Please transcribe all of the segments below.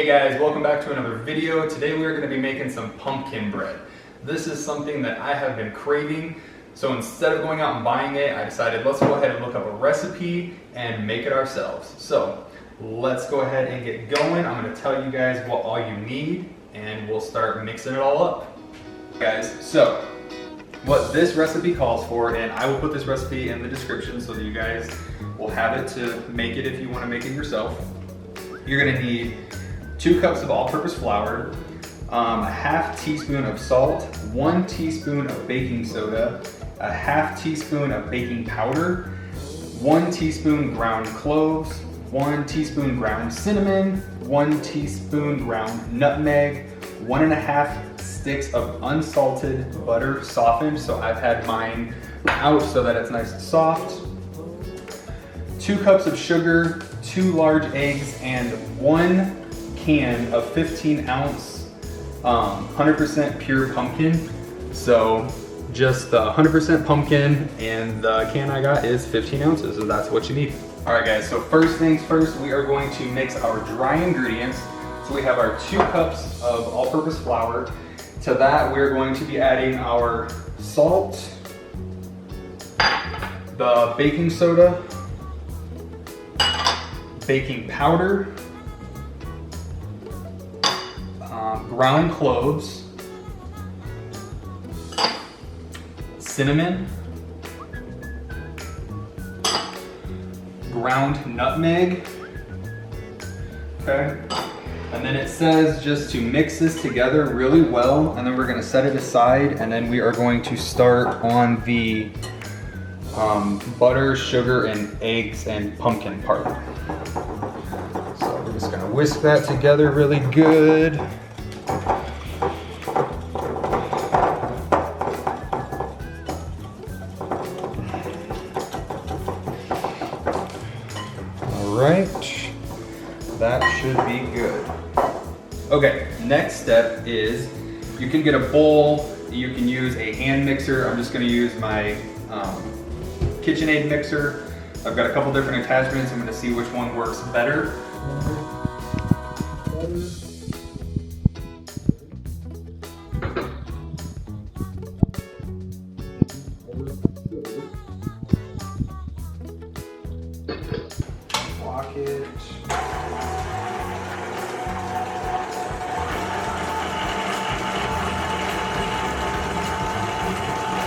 Hey guys, welcome back to another video. Today we are going to be making some pumpkin bread. This is something that I have been craving, so instead of going out and buying it, I decided let's go ahead and look up a recipe and make it ourselves. So let's go ahead and get going. I'm going to tell you guys what all you need and we'll start mixing it all up. Guys, so what this recipe calls for, and I will put this recipe in the description so that you guys will have it to make it if you want to make it yourself. You're going to need 2 cups of all-purpose flour, a half teaspoon of salt, 1 teaspoon of baking soda, a half teaspoon of baking powder, 1 teaspoon ground cloves, 1 teaspoon ground cinnamon, 1 teaspoon ground nutmeg, 1.5 sticks of unsalted butter softened, so I've had mine out so that it's nice and soft, 2 cups of sugar, 2 large eggs, and 1 can of 15-ounce 100% pure pumpkin. So just 100% pumpkin, and the can I got is 15 ounces, so that's what you need. All right guys, so first things first, we are going to mix our dry ingredients. So we have our 2 cups of all-purpose flour. To that, we're going to be adding our salt, the baking soda, baking powder, ground cloves, cinnamon, ground nutmeg, okay? And then it says just to mix this together really well, and then we're gonna set it aside, and then we are going to start on the butter, sugar, and eggs and pumpkin part. So we're just gonna whisk that together really good. All right, that should be good. Okay, next step is you can get a bowl, you can use a hand mixer. I'm just gonna use my KitchenAid mixer. I've got a couple different attachments. I'm gonna see which one works better. Lock it.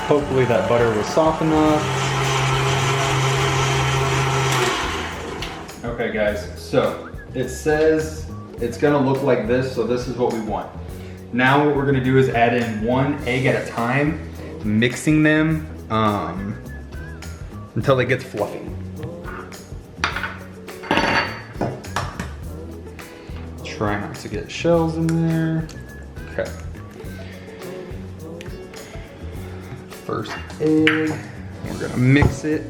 Hopefully that butter was soft enough. Okay guys, so it says it's gonna look like this, so this is what we want. Now what we're gonna do is add in 1 egg at a time, mixing them until it gets fluffy. Try not to get shells in there. Okay. First egg, we're gonna mix it.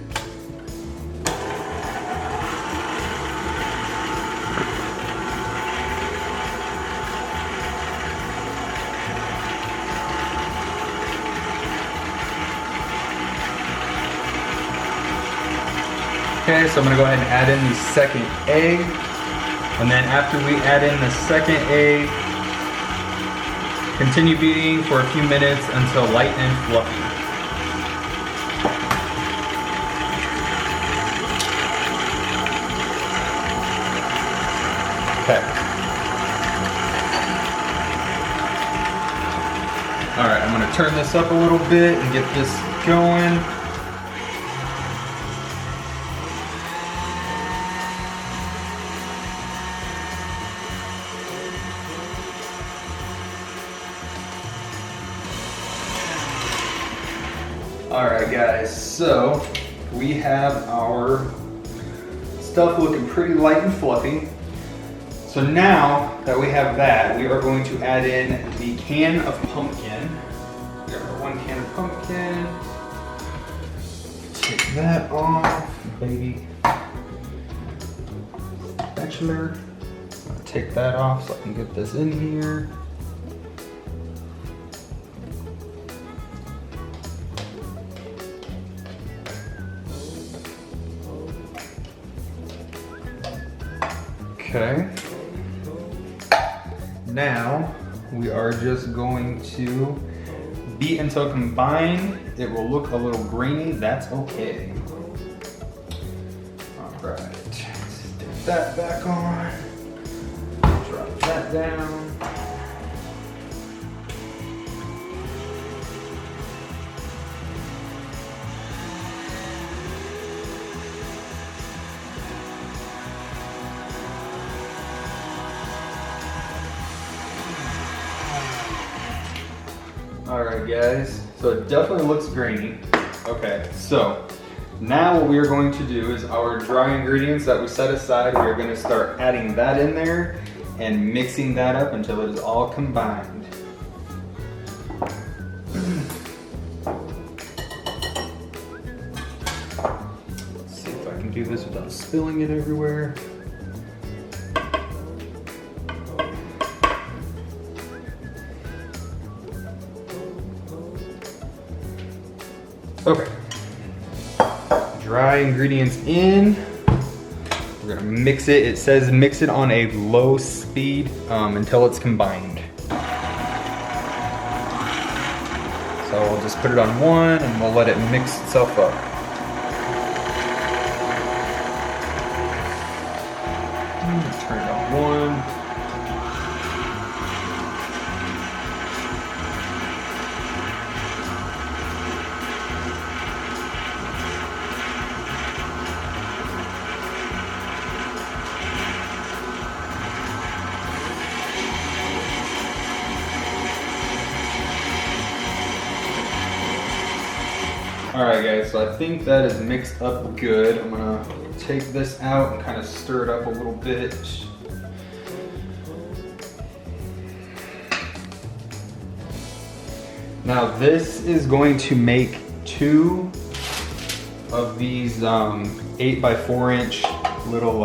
Okay, so I'm gonna go ahead and add in the second egg. And then after we add in the second egg, continue beating for a few minutes until light and fluffy. Okay. All right, I'm gonna turn this up a little bit and get this going. All right guys, so we have our stuff looking pretty light and fluffy. So now that we have that, we are going to add in the can of pumpkin. We got our 1 can of pumpkin. Take that off, baby. Spatula. Take that off so I can get this in here. Okay. now we are just going to beat until combined. It will look a little grainy, that's okay. All right, stick that back on, drop that down. All right, guys, so it definitely looks grainy. Okay, so now what we are going to do is our dry ingredients that we set aside, we are going to start adding that in there and mixing that up until it is all combined. Let's see if I can do this without spilling it everywhere. Okay, dry ingredients in. We're gonna mix it. It says mix it on a low speed until it's combined. So we'll just put it on 1 and we'll let it mix itself up. Turn it on 1. All right, guys, so I think that is mixed up good. I'm gonna take this out and kind of stir it up a little bit. Now this is going to make 2 of these 8x4-inch little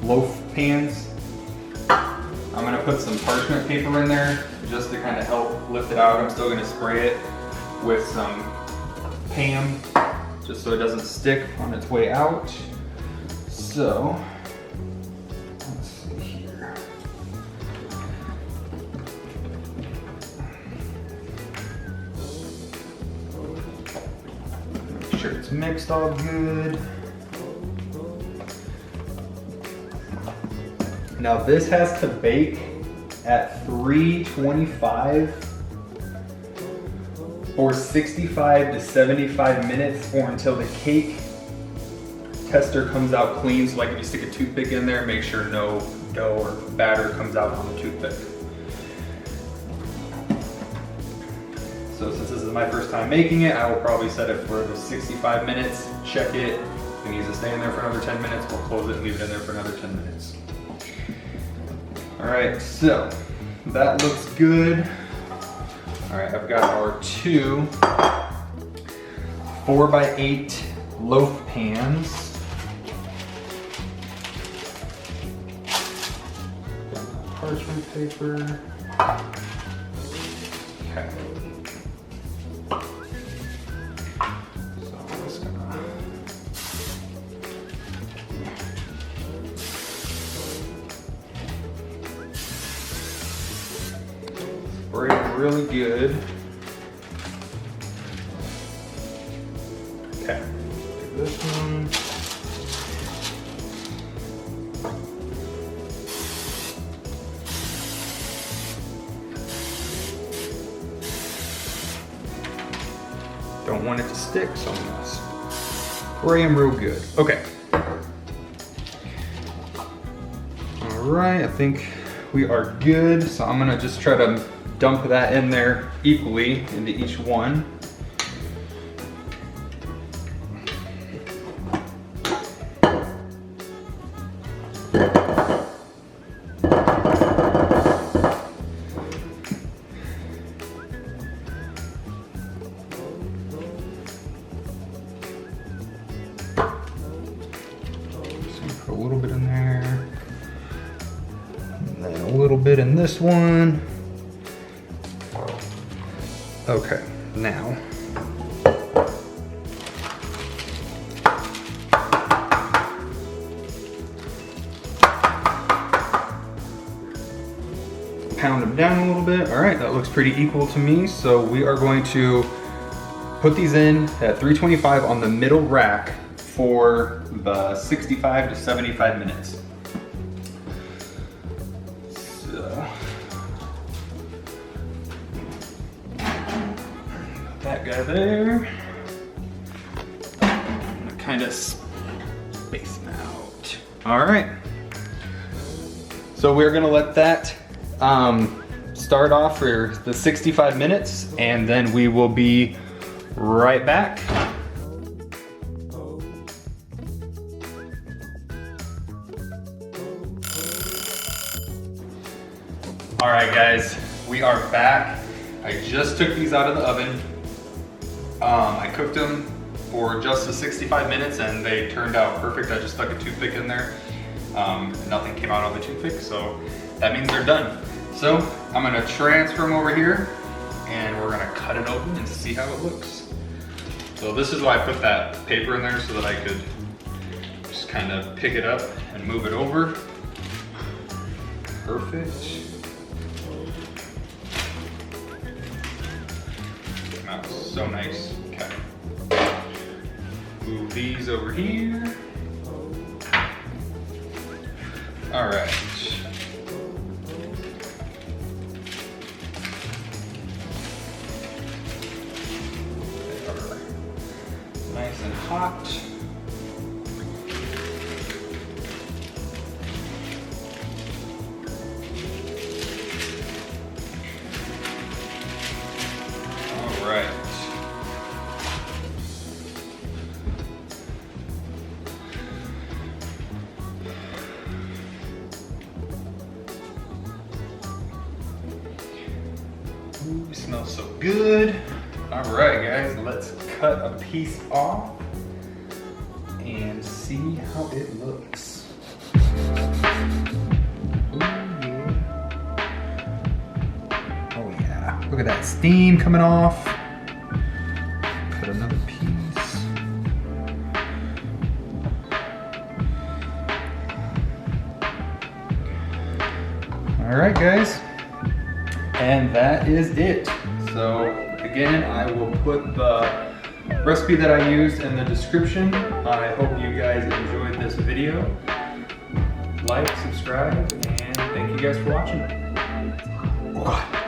loaf pans. I'm gonna put some parchment paper in there just to kind of help lift it out. I'm still gonna spray it with some Pam, just so it doesn't stick on its way out. So, let's see here. Make sure it's mixed all good. Now this has to bake at 325 for 65 to 75 minutes, or until the cake tester comes out clean. So like if you stick a toothpick in there, make sure no dough or batter comes out on the toothpick. So since this is my first time making it, I will probably set it for the 65 minutes, check it. If it needs to stay in there for another 10 minutes, we'll close it and leave it in there for another 10 minutes. All right, so that looks good. All right, I've got our 2 4x8 loaf pans. Got parchment paper. Okay. So I'm just gonna spray it really good. Okay, do this one. Don't want it to stick, so I'm gonna spray them real good. Okay. All right, I think we are good. So I'm gonna just try to dump that in there equally into each one. Put a little bit in there, and then a little bit in this one. Okay, now pound them down a little bit. All right, that looks pretty equal to me. So we are going to put these in at 325 on the middle rack for the 65 to 75 minutes. So, put that guy there. Kind of space them out. All right. So we're gonna let that start off for the 65 minutes, and then we will be right back. All right, guys, we are back. I just took these out of the oven. I cooked them for just the 65 minutes and they turned out perfect. I just stuck a toothpick in there. Nothing came out of the toothpick, so that means they're done. So I'm gonna transfer them over here and we're gonna cut it open and see how it looks. So this is why I put that paper in there, so that I could just kind of pick it up and move it over. Perfect. Came out so nice. Okay. Move these over here. All right. They are nice and hot. All right. Ooh, smells so good. All right, guys, let's cut a piece off and see how it looks. Ooh, yeah. Oh yeah, look at that steam coming off. Cut another piece. All right, guys. And that is it. So again, I will put the recipe that I used in the description. I hope you guys enjoyed this video. Like, subscribe, and thank you guys for watching. Oh God.